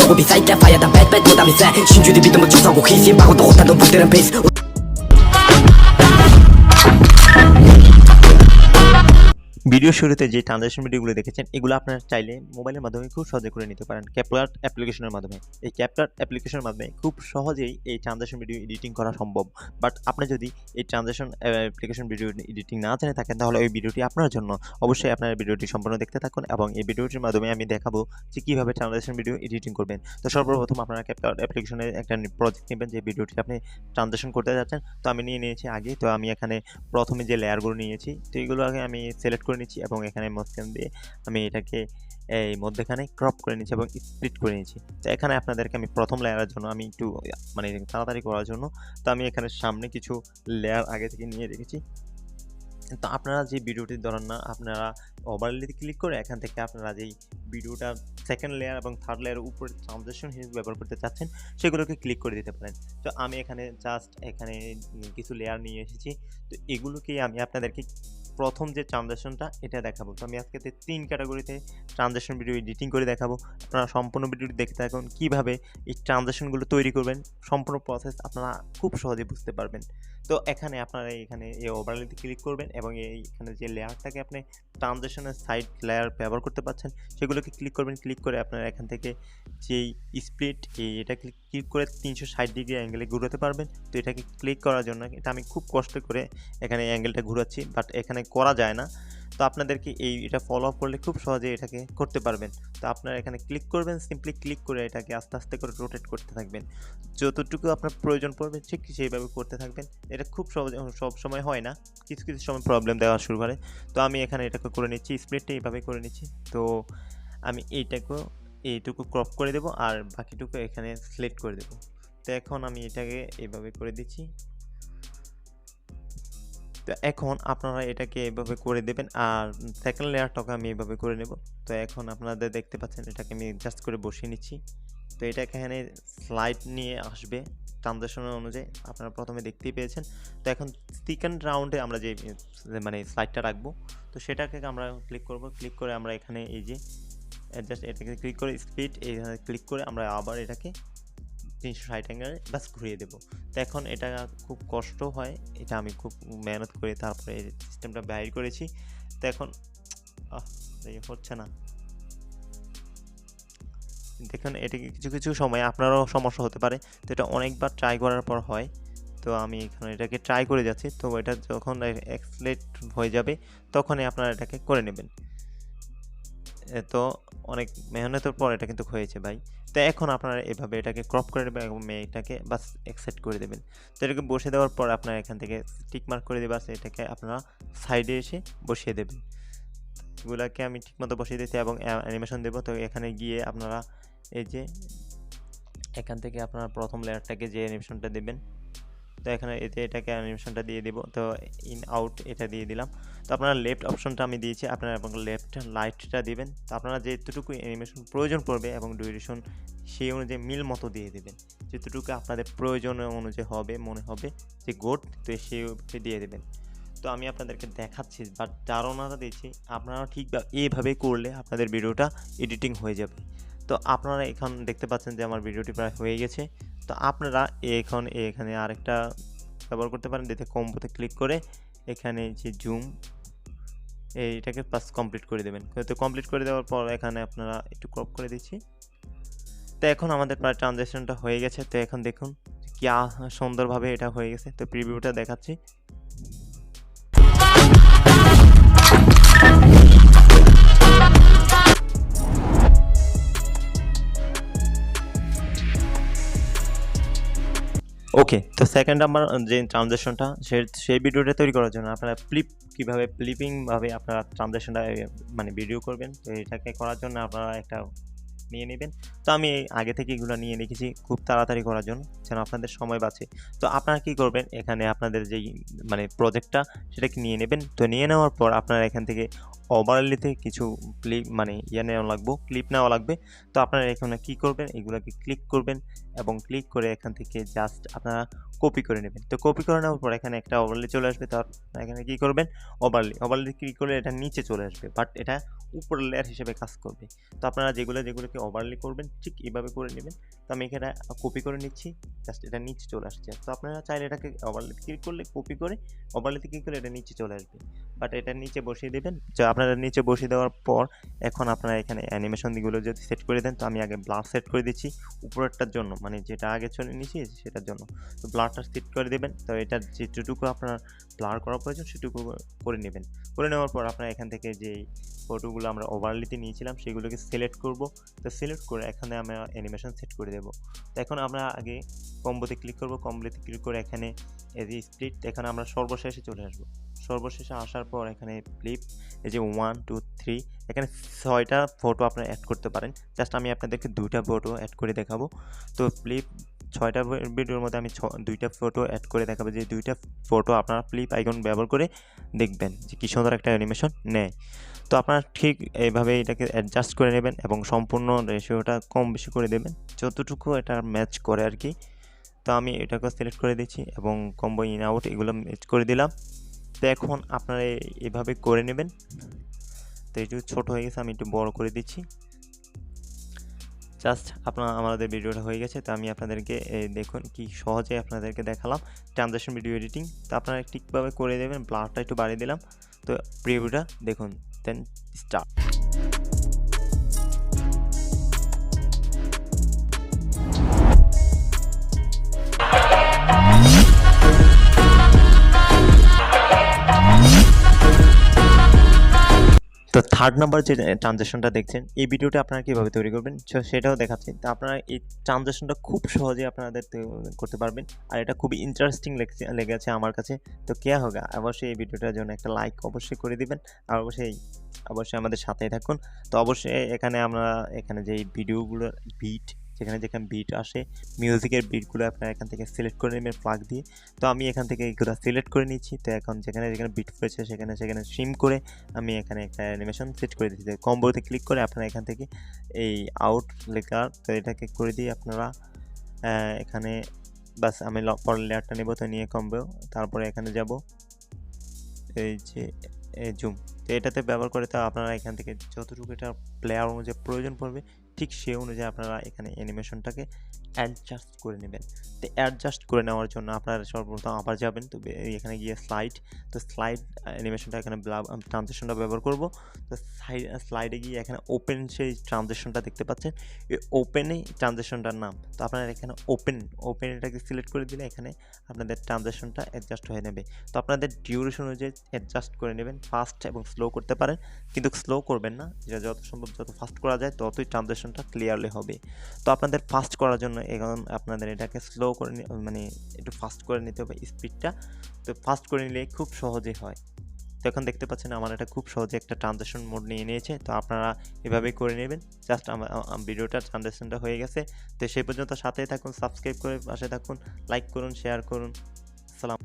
会比赛，干发呀，当 bad bad 多大比赛，新剧的比他们制造过黑线，把我的火弹都不得人 pace。ভিডিও শুরুতে যে transaction ভিডিওগুলো দেখেছেন এগুলো আপনারা চাইলে মোবাইলের মাধ্যমে খুব সহজে করে নিতে পারেন ক্যাপকাট অ্যাপ্লিকেশনের মাধ্যমে। এই ক্যাপকাট অ্যাপ্লিকেশনের মাধ্যমে খুব সহজেই এই ট্রানজাকশন ভিডিও এডিটিং করা সম্ভব। বাট আপনি যদি এই ট্রানজাকশন অ্যাপ্লিকেশন ভিডিও এডিটিং না জেনে থাকেন তাহলে ওই ভিডিওটি আপনার জন্য। অবশ্যই আপনার ভিডিওটি সম্পূর্ণ দেখতে থাকুন এবং এই ভিডিওটির মাধ্যমে আমি দেখাবো যে কীভাবে ট্রানজাকশন ভিডিও এডিটিং করবেন। তো সর্বপ্রথম আপনারা ক্যাপকাট অ্যাপ্লিকেশনের একটা প্রজেক্ট নেবেন যে ভিডিওটি আপনি ট্রানজাকশন করতে যাচ্ছেন। তো আমি নিয়ে নিয়েছি আগে, তো আমি এখানে প্রথমে যে লেয়ারগুলো নিয়েছি তো এগুলো আগে আমি সিলেক্ট করে নিচ্ছি এবং এখানে মাঝখান দিয়ে আমি এটাকে এই মধ্যখানে ক্রপ করে নিচ্ছি এবং স্প্লিট করে নিচ্ছি। তো এখানে আপনাদেরকে আমি প্রথম লেয়ারের জন্য আমি একটু মানে তাড়াতাড়ি করার জন্য তো আমি এখানে সামনে কিছু লেয়ার আগে থেকে নিয়ে রেখেছি। তো আপনারা যে ভিডিওটি ধরেন না, আপনারা ওভারলেতে ক্লিক করে এখান থেকে আপনারা যেই ভিডিওটা সেকেন্ড লেয়ার এবং থার্ড লেয়ারের উপরে ট্রানজাকশন হিসেবে ব্যবহার করতে চাচ্ছেন সেগুলোকে ক্লিক করে দিতে পারেন। তো আমি এখানে জাস্ট এখানে কিছু লেয়ার নিয়ে এসেছি। তো এগুলোকেই আমি আপনাদেরকে প্রথম যে ট্রানজাকশনটা এটা দেখাবো। তো আমি আজকে 3 ক্যাটাগরিতে ট্রানজাকশন ভিডিও এডিটিং করে দেখাবো। আপনারা সম্পূর্ণ ভিডিওটি দেখতে থাকুন কীভাবে এই ট্রানজাকশনগুলো তৈরি করবেন, সম্পূর্ণ প্রসেস আপনারা খুব সহজে বুঝতে পারবেন। তো এখানে আপনারা এখানে এই ওভারলেতে ক্লিক করবেন এবং এইখানে যে লেয়ারটাকে আপনি ট্রানজাকশনের সাইড লেয়ার ব্যবহার করতে পারছেন সেগুলোকে ক্লিক করবেন। ক্লিক করে আপনারা এখান থেকে যেই স্প্লিট এটা ক্লিক করে 360 ডিগ্রি অ্যাঙ্গেলে ঘুরাতে পারবেন। তো এটাকে ক্লিক করার জন্য এটা আমি খুব কষ্ট করে এখানে অ্যাঙ্গেলটা ঘুরাচ্ছি, বাট এখানে করা যায় না। তো আপনাদেরকে এটা ফলো আপ করলে খুব সহজে এটাকে করতে পারবেন। তো আপনারা এখানে ক্লিক করবেন, সিম্পলি ক্লিক করে এটাকে আস্তে আস্তে করে রোটেট করতে থাকবেন। যতটুকু আপনার প্রয়োজন পড়বে ঠিক সেইভাবে করতে থাকবেন। এটা খুব সহজে সব সময় হয় না, কিছু কিছু সময় প্রবলেম দেওয়া শুরু করে। তো আমি এখানে এটাকে করে নিচ্ছি, স্প্লিটটা এইভাবে করে নিচ্ছি। তো আমি এইটুকু ক্রপ করে দেবো আর বাকিটুকু এখানে সিলেক্ট করে দেবো। তো এখন আমি এটাকে এইভাবে করে দিচ্ছি। তো এখন আপনারা এটাকে এভাবে করে দেবেন আর সেকেন্ড লেয়ারটাকে আমি এভাবে করে নেব। তো এখন আপনাদের দেখতে পাচ্ছেন এটাকে আমি জাস্ট করে বসিয়ে নিচ্ছি। তো এটা এখানে স্লাইড নিয়ে আসবে ট্রানজাকশনের অনুযায়ী, আপনারা প্রথমে দেখতেই পেয়েছেন। তো এখন সেকেন্ড রাউন্ডে আমরা যে মানে স্লাইডটা রাখবো তো সেটাকে আমরা ক্লিক করব। ক্লিক করে আমরা এখানে এই যে জাস্ট এটাকে ক্লিক করে স্পিড এখানে ক্লিক করে আমরা আবার এটাকে 360 অ্যাঙ্গেলে বাস ঘুরিয়ে দেবো। তো এখন এটা খুব কষ্ট হয়, এটা আমি খুব মেহনত করে তারপরে এই সিস্টেমটা বাইর করেছি। তো এখন হচ্ছে না, দেখুন এটা কিছু কিছু সময় আপনারও সমস্যা হতে পারে। তো এটা অনেকবার ট্রাই করার পর হয়। তো আমি এখানে এটাকে ট্রাই করে যাচ্ছি। তো এটা যখন এক্সলেট হয়ে যাবে তখনই আপনারা এটাকে করে নেবেন। তো অনেক মেহনতের পর এটা কিন্তু হয়েছে ভাই। তো এখন আপনারা এভাবে এটাকে ক্রপ করে নেবেন এবং এটাকে বাস অ্যাকসেপ্ট করে দেবেন। তো এটাকে বসে দেওয়ার পর আপনারা এখান থেকে টিক মার্ক করে দিয়ে বাস এটাকে আপনারা সাইডে এসে বসিয়ে দেবেন। এগুলাকে আমি ঠিকমতো বসিয়ে দিচ্ছি এবং অ্যানিমেশন দেবো। তো এখানে গিয়ে আপনারা এই যে এখান থেকে আপনারা প্রথম লেয়ারটাকে যে অ্যানিমেশনটা দেবেন, তো এখানে এটাকে অ্যানিমেশনটা দিয়ে দিব। তো ইন আউট এটা দিয়ে দিলাম। তো আপনারা লেফট অপশনটা আমি দিয়েছি, আপনারা এবং লেফট লাইটটা দিবেন। তো আপনারা যেটুকু অ্যানিমেশন প্রয়োজন পড়বে এবং ডিউরেশন সেই অনুযায়ী মিল মতো দিয়ে দেবেন। যেটুকু আপনাদের প্রয়োজন অনুযায়ী হবে মনে হবে যে গুড, তো সেইভাবে দিয়ে দেবেন। তো আমি আপনাদেরকে দেখাচ্ছি বাট ধারণাটা দিচ্ছি আপনারা ঠিকভাবে এইভাবে করলে আপনাদের ভিডিওটা এডিটিং হয়ে যাবে। তো আপনারা এখন দেখতে পাচ্ছেন যে আমার ভিডিওটি প্রায় হয়ে গেছে। তো আপনারা এখানে আরেকটা ব্যবহার করতে পারেন, যেতে কম্বোতে ক্লিক করে এখানে যে জুম এইটাকে প্লাস কমপ্লিট করে দেবেন। তো কমপ্লিট করে দেওয়ার পর এখানে আপনারা একটু ক্রপ করে দিচ্ছি। তো এখন আমাদের প্রায় ট্রানজাকশনটা হয়ে গেছে। তো এখন দেখুন কি সুন্দরভাবে এটা হয়ে গেছে। তো প্রিভিউটা দেখাচ্ছি। ওকে, তো সেকেন্ড নাম্বার যে ট্রানজাকশনটা সেই ভিডিওটা তৈরি করার জন্য আপনারা কীভাবে ফ্লিপিংভাবে আপনারা ট্রানজাকশনটা মানে ভিডিও করবেন। তো এটাকে করার জন্য আপনারা একটা নিয়ে নেবেন। তো আমি আগে থেকে এগুলো নিয়ে রেখেছি খুব তাড়াতাড়ি করার জন্য, যেন আপনাদের সময় বাঁচে। তো আপনারা কী করবেন, এখানে আপনাদের যেই মানে প্রজেক্টটা সেটাকে নিয়ে নেবেন। তো নিয়ে নেওয়ার পর আপনারা এখান থেকে ওভারলেতে কিছু ক্লিপ মানে নেওয়া লাগবে, ক্লিপ নেওয়া লাগবে। তো আপনারা এখানে কী করবেন, এগুলোকে ক্লিক করবেন এবং ক্লিক করে এখান থেকে জাস্ট আপনারা কপি করে নেবেন। তো কপি করে নেওয়ার পর এখানে একটা ওভারলে চলে আসবে। তো এখানে কী করবেন, ওভারলে ক্লিক করলে এটা নিচে চলে আসবে, বাট এটা উপরের লেয়ার হিসেবে কাজ করবে। তো আপনারা যেগুলোকে ওভারলে করবেন ঠিক এইভাবে করে নেবেন। তো আমি এখানে কপি করে নিচ্ছি, জাস্ট এটা নিচে চলে আসছে। তো আপনারা চাইলে এটাকে ওভারলে ক্লিক করলে কপি করে ওভারলেতে ক্লিক করলে এটা নিচে চলে আসবে, বাট এটা নিচে বসিয়ে দেবেন। তো আপনারা নিচে বসিয়ে দেওয়ার পর এখন আপনারা এখানে অ্যানিমেশনগুলো যদি সেট করে দেন, তো আমি আগে ব্লার সেট করে দিচ্ছি উপরেরটার জন্য, মানে যেটা আগে চলে নিয়েছি সেটার জন্য। তো ব্লারটা সেট করে দেবেন। তো এটার যেটুকু আপনার ব্লার করা প্রয়োজন সেটুকু করে নেবেন। করে নেওয়ার পর আপনারা এখান থেকে যে ফটোগুলো আমরা ওভারলিতে নিয়েছিলাম সেগুলোকে সিলেক্ট করব। তো সিলেক্ট করে এখানে আমরা অ্যানিমেশন সেট করে দেব। তো এখন আমরা আগে কম্বোতে ক্লিক করব। কম্বোতে ক্লিক করে এখানে এই যে স্প্লিট, এখানে আমরা সর্বশেষে চলে আসব। সর্বশেষে আসার পর এখানে ফ্লিপ, এই যে 1 2 3, এখানে 6টা ফটো আপনারা অ্যাড করতে পারেন। জাস্ট আমি আপনাদেরকে 2টা ফটো অ্যাড করে দেখাবো। তো ফ্লিপ 6টা ভিডিওর মধ্যে আমি 2টা ফটো অ্যাড করে দেখাবো। যে 2টা ফটো আপনারা ফ্লিপ আইকন ব্যবহার করে দেখবেন যে কী সুন্দর একটা অ্যানিমেশন নেয়। তো আপনারা ঠিক এইভাবে এটাকে অ্যাডজাস্ট করে নেবেন এবং সম্পূর্ণ রেশিওটা কম বেশি করে দেবেন যতটুকু এটা ম্যাচ করে আর কি। তো আমি এটাকে সিলেক্ট করে দিচ্ছি এবং কম্বো ইন আউট এগুলো ম্যাচ করে দিলাম। তো এখন আপনারা এভাবে করে নেবেন। তো একটু ছোটো হয়ে গেছে, আমি একটু বড় করে দিচ্ছি। জাস্ট আমাদের ভিডিওটা হয়ে গেছে। তো আমি আপনাদেরকে দেখুন কি সহজে আপনাদেরকে দেখালাম ট্রানজাকশন ভিডিও এডিটিং। তো আপনারা ঠিকভাবে করে দেবেন। ব্লারটা একটু বাড়িয়ে দিলাম। তো প্রিভিউটা দেখুন, দেন স্টার্ট। তো থার্ড নাম্বার যে ট্রানজাকশনটা দেখছেন, এই ভিডিওটা আপনারা কীভাবে তৈরি করবেন সেটাও দেখাচ্ছি। তো আপনারা এই ট্রানজাকশনটা খুব সহজে আপনাদের করতে পারবেন, আর এটা খুবই ইন্টারেস্টিং লেগেছে আমার কাছে। তো কে হোগা, অবশ্যই এই ভিডিওটার জন্য একটা লাইক অবশ্যই করে দিবেন, আর অবশ্যই আমাদের সাথেই থাকুন। তো অবশ্যই এখানে যে ভিডিওগুলোর যেখানে বিট আসে, মিউজিকের বিটগুলো আপনারা এখান থেকে সিলেক্ট করে নেবেন প্লাগ দিয়ে। তো আমি এখান থেকে এগুলো সিলেক্ট করে নিচ্ছি। তো এখন যেখানে বিট পড়েছে সেখানে সিম করে আমি এখানে একটা অ্যানিমেশন সেট করে দিচ্ছি। কম্বোতে ক্লিক করে আপনারা এখান থেকে এই আউট লেখা, তো এটাকে করে দিয়ে আপনারা এখানে বাস আমি পরের লেয়ারটা নেব। তো নিয়ে কম্বো, তারপরে এখানে যাব এই যে জুম। তো এটাতে ব্যবহার করে তো আপনারা এখান থেকে যতটুকু এটা প্লেয়ার অনুযায়ী প্রয়োজন পড়বে ঠিক সেই অনুযায়ী আপনারা এখানে অ্যানিমেশনটাকে অ্যাডজাস্ট করে নেবেন। তো অ্যাডজাস্ট করে নেওয়ার জন্য আপনারা সর্বপ্রথম আবার যাবেন। তো এখানে গিয়ে স্লাইড অ্যানিমেশনটা এখানে ট্রানজিশনটা ব্যবহার করব। তো স্লাইডে গিয়ে এখানে ওপেন সেই ট্রানজিশনটা দেখতে পাচ্ছেন, এই ওপেনেই ট্রানজিশনটার নাম। তো আপনারা এখানে ওপেন এটাকে সিলেক্ট করে দিলে এখানে আপনাদের ট্রানজিশনটা অ্যাডজাস্ট হয়ে নেবে। তো আপনাদের ডিউরেশন অনুযায়ী অ্যাডজাস্ট করে নেবেন। ফাস্ট এবং স্লো করতে পারেন, কিন্তু স্লো করবেন না, যেটা যত সম্ভব যত ফাস্ট করা যায় ততই ট্রানজিশনটা ক্লিয়ারলি হবে। তো আপনাদের ফাস্ট করার জন্য এখন আপনাদের এটাকে স্লো করে মানে একটু ফাস্ট করে নিতে হবে স্পিডটা। তো ফাস্ট করে নিলে খুব সহজে হয়। তো এখন দেখতে পাচ্ছেন আমার এটা খুব সহজে একটা ট্রানজিশন মোড নিয়ে নিয়েছে। তো আপনারা এভাবেই করে নেবেন। জাস্ট আমার ভিডিওটা ট্রানজিশনটা হয়ে গেছে। তো সেই পর্যন্ত সাথেই থাকুন, সাবস্ক্রাইব করে পাশে থাকুন, লাইক করুন, শেয়ার করুন। আসসালাম।